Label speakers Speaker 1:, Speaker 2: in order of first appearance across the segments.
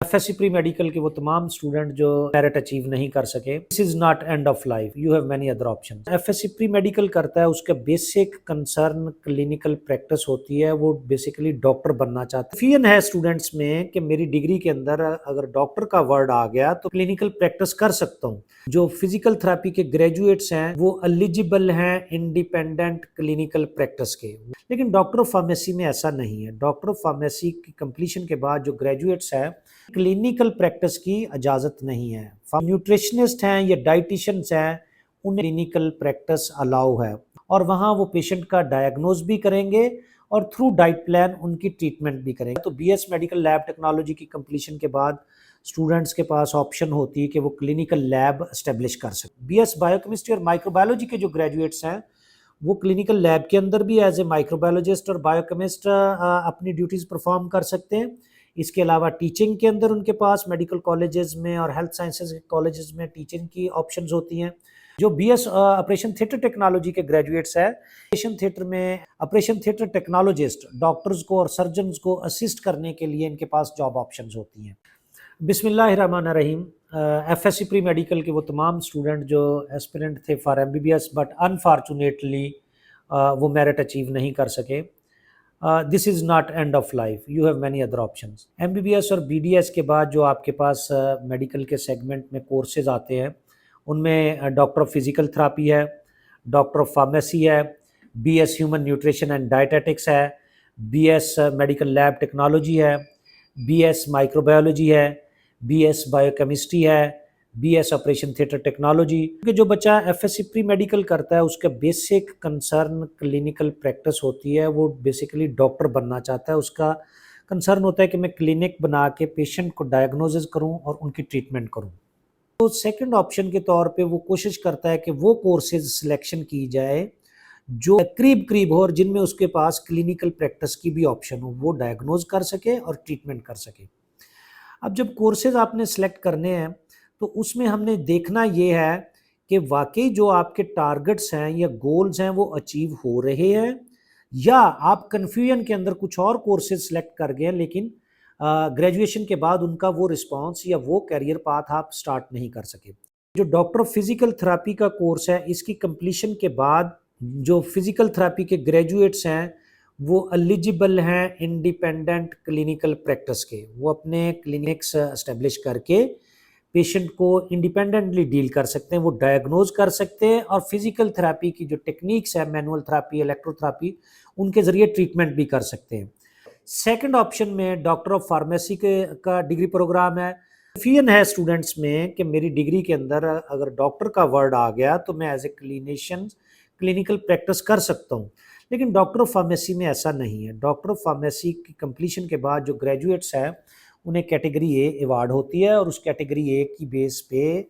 Speaker 1: F S C pre medical کے وہ تمام اسٹوڈنٹ جو میرٹ اچیو نہیں کر سکے، this is not end of life, you have many other option. F S C pre medical کرتا ہے، اس کا بیسک کنسرن کلینکل پریکٹس ہوتی ہے، وہ بیسیکلی ڈاکٹر بننا چاہتا ہے۔ فین ہے اسٹوڈنٹس میں کہ میری ڈگری کے اندر اگر ڈاکٹر کا ورڈ آ گیا تو کلینکل پریکٹس کر سکتا ہوں۔ جو فزیکل تھراپی کے گریجویٹس ہیں وہ ایلیجیبل ہیں انڈیپینڈنٹ کلینکل پریکٹس کے، لیکن ڈاکٹر آف فارمیسی میں ایسا نہیں ہے۔ ڈاکٹر آف فارمیسی کی کمپلیشن کے بعد جو گریجویٹس ہیں کلینکل پریکٹس کی اجازت نہیں ہے۔ نیوٹریشنسٹ ہیں یا ڈائٹیشنز ہیں، انہیں کلینکل پریکٹس الاؤ ہے، اور وہاں وہ پیشنٹ کا ڈائگنوز بھی کریں گے اور تھرو ڈائٹ پلان ان کی ٹریٹمنٹ بھی کریں گے۔ تو be S medical lab technology کی کمپلیشن کے بعد اسٹوڈنٹس کے پاس آپشن ہوتی ہے کہ وہ کلینکل لیب اسٹیبلش کر سکیں۔ بی ایس بایو کیمسٹری اور مائکرو بایولوجی کے جو گریجویٹس ہیں وہ کلینکل لیب کے اندر بھی ایز اے مائکرو بایولوجسٹ اور بایو کیمسٹ اپنی ڈیوٹیز پرفارم کر سکتے ہیں۔ اس کے علاوہ ٹیچنگ کے اندر ان کے پاس میڈیکل کالجز میں اور ہیلتھ سائنسز کالجز میں ٹیچنگ کی آپشنز ہوتی ہیں۔ جو be S operation theatre technology کے گریجویٹس ہیں، آپریشن تھیٹر میں آپریشن تھیٹر ٹیکنالوجسٹ ڈاکٹرز کو اور سرجنز کو اسسٹ کرنے کے لیے ان کے پاس جاب آپشنز ہوتی ہیں۔ بسم اللہ الرحمن الرحیم۔ F S C pre medical کے وہ تمام اسٹوڈنٹ جو ایسپیرنٹ تھے for M B B S but unfortunately وہ میرٹ اچیو نہیں کر سکے، this is not end of life, you have many other options. M B B S اور بی ڈی ایس کے بعد جو آپ کے پاس میڈیکل کے سیگمنٹ میں کورسز آتے ہیں، ان میں ڈاکٹر آف فزیکل تھراپی ہے، ڈاکٹر آف فارمیسی ہے، B S human nutrition and dietetics ہے، B S medical lab technology ہے، بی ایس مائکرو بایولوجی ہے، بی ایس بایو کیمسٹری ہے، B S operation theatre technology. کیونکہ جو بچہ F S C pre medical کرتا ہے اس کا بیسک کنسرن کلینکل پریکٹس ہوتی ہے، وہ بیسیکلی ڈاکٹر بننا چاہتا ہے۔ اس کا کنسرن ہوتا ہے کہ میں کلینک بنا کے پیشنٹ کو ڈائگنوزز کروں اور ان کی ٹریٹمنٹ کروں۔ تو سیکنڈ آپشن کے طور پہ وہ کوشش کرتا ہے کہ وہ کورسز سلیکشن کی جائے جو قریب ہو اور جن میں اس کے پاس کلینکل پریکٹس کی بھی آپشن ہو، وہ ڈائگنوز کر سکے اور ٹریٹمنٹ کر سکے۔ اب جب کورسز آپ نے سلیکٹ کرنے ہیں تو اس میں ہم نے دیکھنا یہ ہے کہ واقعی جو آپ کے ٹارگٹس ہیں یا گولز ہیں وہ اچیو ہو رہے ہیں، یا آپ کنفیوژن کے اندر کچھ اور کورسز سلیکٹ کر گئے لیکن گریجویشن کے بعد ان کا وہ رسپانس یا وہ کیریئر پاتھ آپ سٹارٹ نہیں کر سکے۔ جو ڈاکٹر آف فزیکل تھراپی کا کورس ہے، اس کی کمپلیشن کے بعد جو فزیکل تھراپی کے گریجویٹس ہیں وہ ایلیجیبل ہیں انڈیپینڈنٹ کلینکل پریکٹس کے، وہ اپنے کلینکس اسٹیبلش کر کے پیشنٹ کو انڈیپینڈنٹلی ڈیل کر سکتے ہیں، وہ ڈائگنوز کر سکتے ہیں اور فزیکل تھراپی کی جو ٹیکنیکس ہے، مینول تھراپی، الیکٹرو تھراپی، ان کے ذریعے ٹریٹمنٹ بھی کر سکتے ہیں۔ سیکنڈ آپشن میں ڈاکٹر آف فارمیسی کا ڈگری پروگرام ہے۔ فین ہے اسٹوڈنٹس میں کہ میری ڈگری کے اندر اگر ڈاکٹر کا ورڈ آ گیا تو میں as a clinician clinical practice کر سکتا ہوں، لیکن ڈاکٹر آف فارمیسی میں ایسا نہیں ہے۔ ڈاکٹر آف فارمیسی کی کمپلیشن کے بعد جو گریجویٹس ہیں انہیں کیٹیگری اے ایوارڈ ہوتی ہے، اور اس کیٹیگری اے کی بیس پہ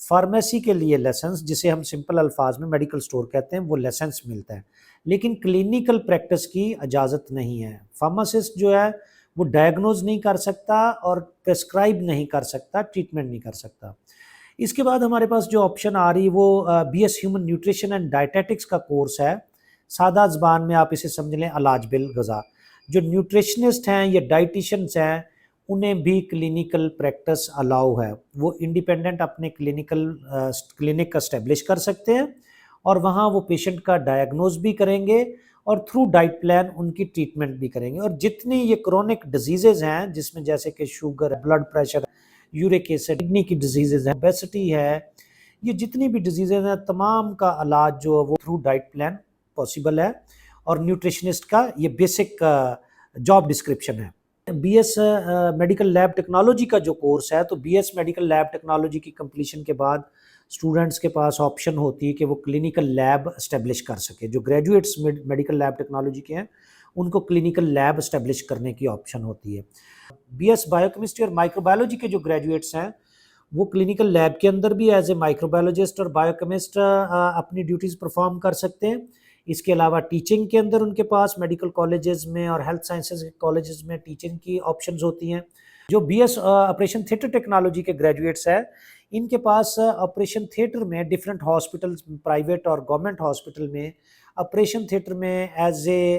Speaker 1: فارمیسی کے لیے لیسنس، جسے ہم سمپل الفاظ میں میڈیکل سٹور کہتے ہیں، وہ لیسنس ملتا ہے، لیکن کلینکل پریکٹس کی اجازت نہیں ہے۔ فارماسسٹ جو ہے وہ ڈائگنوز نہیں کر سکتا اور پرسکرائب نہیں کر سکتا، ٹریٹمنٹ نہیں کر سکتا۔ اس کے بعد ہمارے پاس جو آپشن آ رہی وہ be S human nutrition and dietetics کا کورس ہے۔ سادہ زبان میں آپ اسے سمجھ لیں علاج بالغذا۔ جو نیوٹریشنسٹ ہیں یا ڈائٹیشنز ہیں انہیں بھی کلینکل پریکٹس الاؤ ہے، وہ انڈیپینڈنٹ اپنے کلینک کا اسٹیبلش کر سکتے ہیں اور وہاں وہ پیشنٹ کا ڈائگنوز بھی کریں گے اور تھرو ڈائٹ پلان ان کی ٹریٹمنٹ بھی کریں گے۔ اور جتنی یہ کرونک ڈیزیزز ہیں جس میں جیسے کہ sugar, blood pressure, uric acid, kidney کی ڈیزیزز ہیں، اوبیسٹی ہے، یہ جتنی بھی ڈیزیزز ہیں تمام کا علاج جو ہے وہ تھرو ڈائٹ پلان پاسبل ہے، اور نیوٹریشنسٹ کا یہ بیسک جاب ڈسکرپشن ہے۔ B S medical lab technology کا جو کورس ہے، تو be S medical lab technology کی کمپلیشن کے بعد اسٹوڈنٹس کے پاس آپشن ہوتی ہے کہ وہ کلینکل لیب اسٹیبلش کر سکے۔ جو گریجویٹس میڈیکل لیب ٹیکنالوجی کے ہیں ان کو کلینکل لیب اسٹیبلش کرنے کی آپشن ہوتی ہے۔ بی ایس بایو کیمسٹری اور مائکرو بایولوجی کے جو گریجویٹس ہیں وہ کلینکل لیب کے اندر بھی ایز اے مائکرو بایولوجسٹ اور بایو کیمسٹ اپنی ڈیوٹیز پرفارم کر سکتے ہیں۔ اس کے علاوہ ٹیچنگ کے اندر ان کے پاس میڈیکل کالجز میں اور ہیلتھ سائنسز کالجز میں ٹیچنگ کی آپشنز ہوتی ہیں۔ جو be S operation theatre technology کے گریجویٹس ہیں ان کے پاس آپریشن تھیٹر میں ڈفرینٹ ہاسپٹلز، پرائیویٹ اور گورنمنٹ ہاسپٹل میں آپریشن تھیٹر میں ایز اے